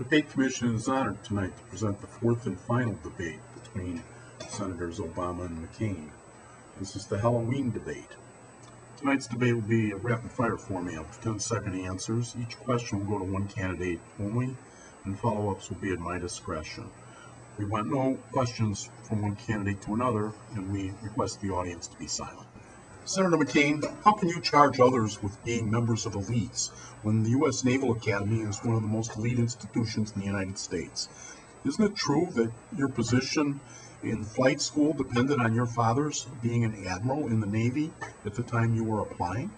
The Debate Commission is honored tonight to present the fourth and final debate between Senators Obama and McCain. This is the Halloween debate. Tonight's debate will be a rapid-fire format with 10-second answers. Each question will go to one candidate only, and follow-ups will be at my discretion. We want no questions from one candidate to another, and we request the audience to be silent. Senator McCain, how can you charge others with being members of elites when the U.S. Naval Academy is one of the most elite institutions in the United States? Isn't it true that your position in flight school depended on your father's being an admiral in the Navy at the time you were applying?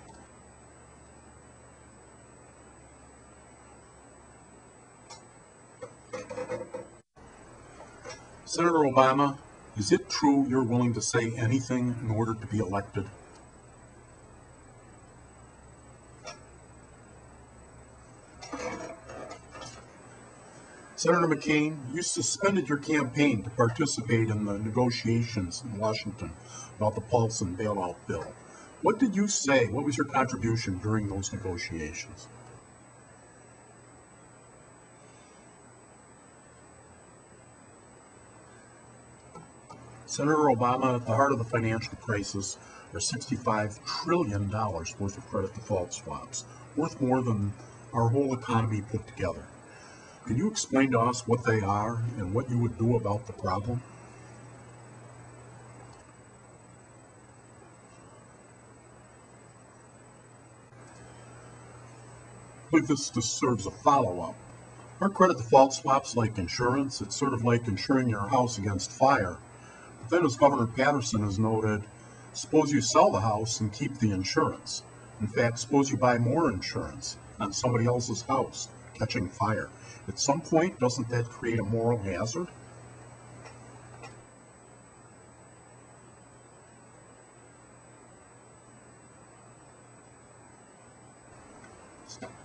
Senator Obama, is it true you're willing to say anything in order to be elected? Senator McCain, you suspended your campaign to participate in the negotiations in Washington about the Paulson bailout bill. What did you say? What was your contribution during those negotiations? Senator Obama, at the heart of the financial crisis are $65 trillion worth of credit default swaps, worth more than our whole economy put together. Can you explain to us what they are and what you would do about the problem? I believe this just serves a follow-up. Our credit default swaps like insurance. It's sort of like insuring your house against fire. But then, as Governor Patterson has noted, suppose you sell the house and keep the insurance. In fact, suppose you buy more insurance on somebody else's house catching fire. At some point, doesn't that create a moral hazard?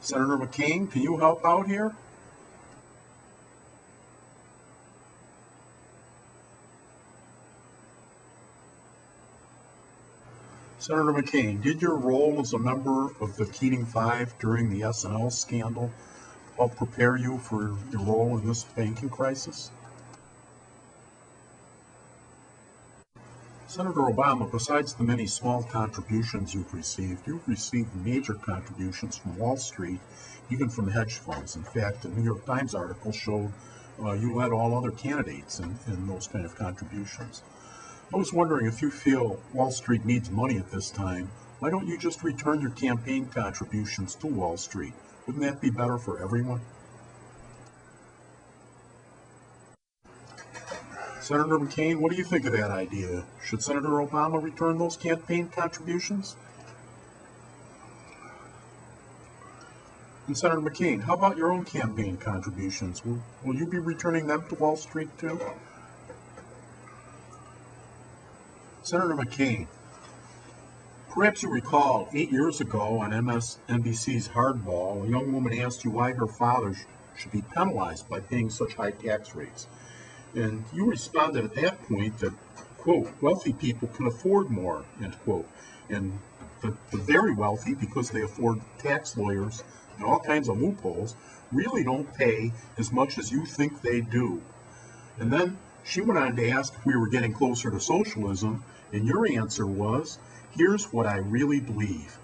Senator McCain, can you help out here? Senator McCain, did your role as a member of the Keating Five during the S&L scandal help prepare you for your role in this banking crisis? Senator Obama, besides the many small contributions you've received major contributions from Wall Street, even from hedge funds. In fact, the New York Times article showed you led all other candidates in those kind of contributions. I was wondering, if you feel Wall Street needs money at this time, why don't you just return your campaign contributions to Wall Street? Wouldn't that be better for everyone? Senator McCain, what do you think of that idea? Should Senator Obama return those campaign contributions? And Senator McCain, how about your own campaign contributions? Will you be returning them to Wall Street too? Senator McCain, perhaps you recall 8 years ago on MSNBC's Hardball, a young woman asked you why her father should be penalized by paying such high tax rates. And you responded at that point that, quote, wealthy people can afford more, end quote. And the very wealthy, because they afford tax lawyers and all kinds of loopholes, really don't pay as much as you think they do. And then she went on to ask if we were getting closer to socialism, and your answer was, here's what I really believe.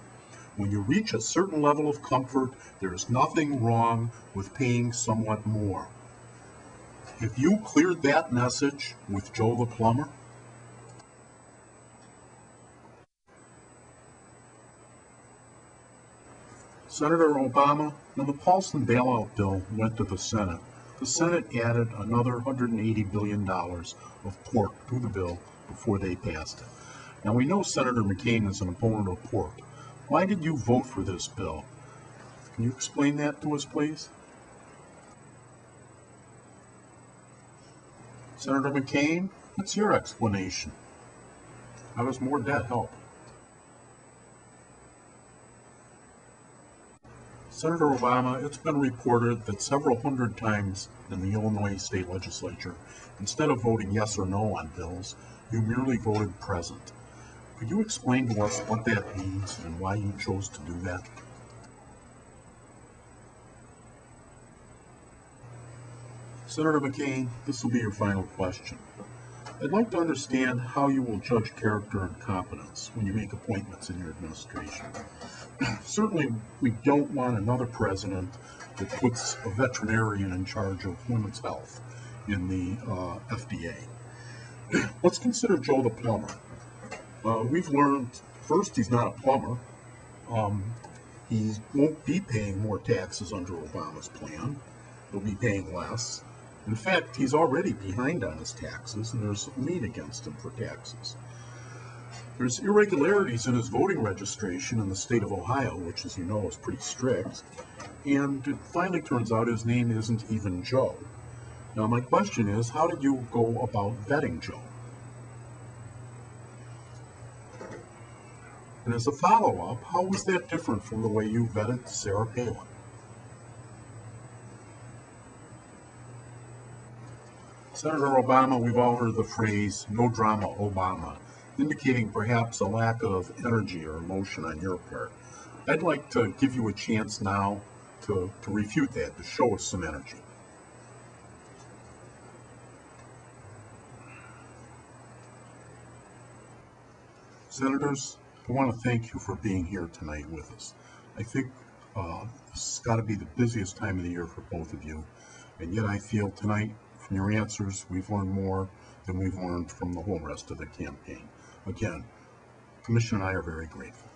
When you reach a certain level of comfort, there is nothing wrong with paying somewhat more. Have you cleared that message with Joe the plumber? Senator Obama, when the Paulson bailout bill went to the Senate added another $180 billion of pork to the bill before they passed it. Now, we know Senator McCain is an opponent of pork. Why did you vote for this bill? Can you explain that to us, please? Senator McCain, what's your explanation? How does more debt help? Senator Obama, it's been reported that several hundred times in the Illinois state legislature, instead of voting yes or no on bills, you merely voted present. Could you explain to us what that means and why you chose to do that? Senator McCain, this will be your final question. I'd like to understand how you will judge character and competence when you make appointments in your administration. Certainly, we don't want another president that puts a veterinarian in charge of women's health in the FDA. Let's consider Joe the plumber. We've learned, first, he's not a plumber. He won't be paying more taxes under Obama's plan. He'll be paying less. In fact, he's already behind on his taxes, and there's a lien against him for taxes. There's irregularities in his voting registration in the state of Ohio, which, as you know, is pretty strict. And it finally turns out his name isn't even Joe. Now, my question is, how did you go about vetting Joe? And as a follow-up, how was that different from the way you vetted Sarah Palin? Senator Obama, we've all heard the phrase, no drama Obama, indicating perhaps a lack of energy or emotion on your part. I'd like to give you a chance now to refute that, to show us some energy. Senators, I want to thank you for being here tonight with us. I think this has got to be the busiest time of the year for both of you, and yet I feel tonight, from your answers, we've learned more than we've learned from the whole rest of the campaign. Again, Commissioner and I are very grateful.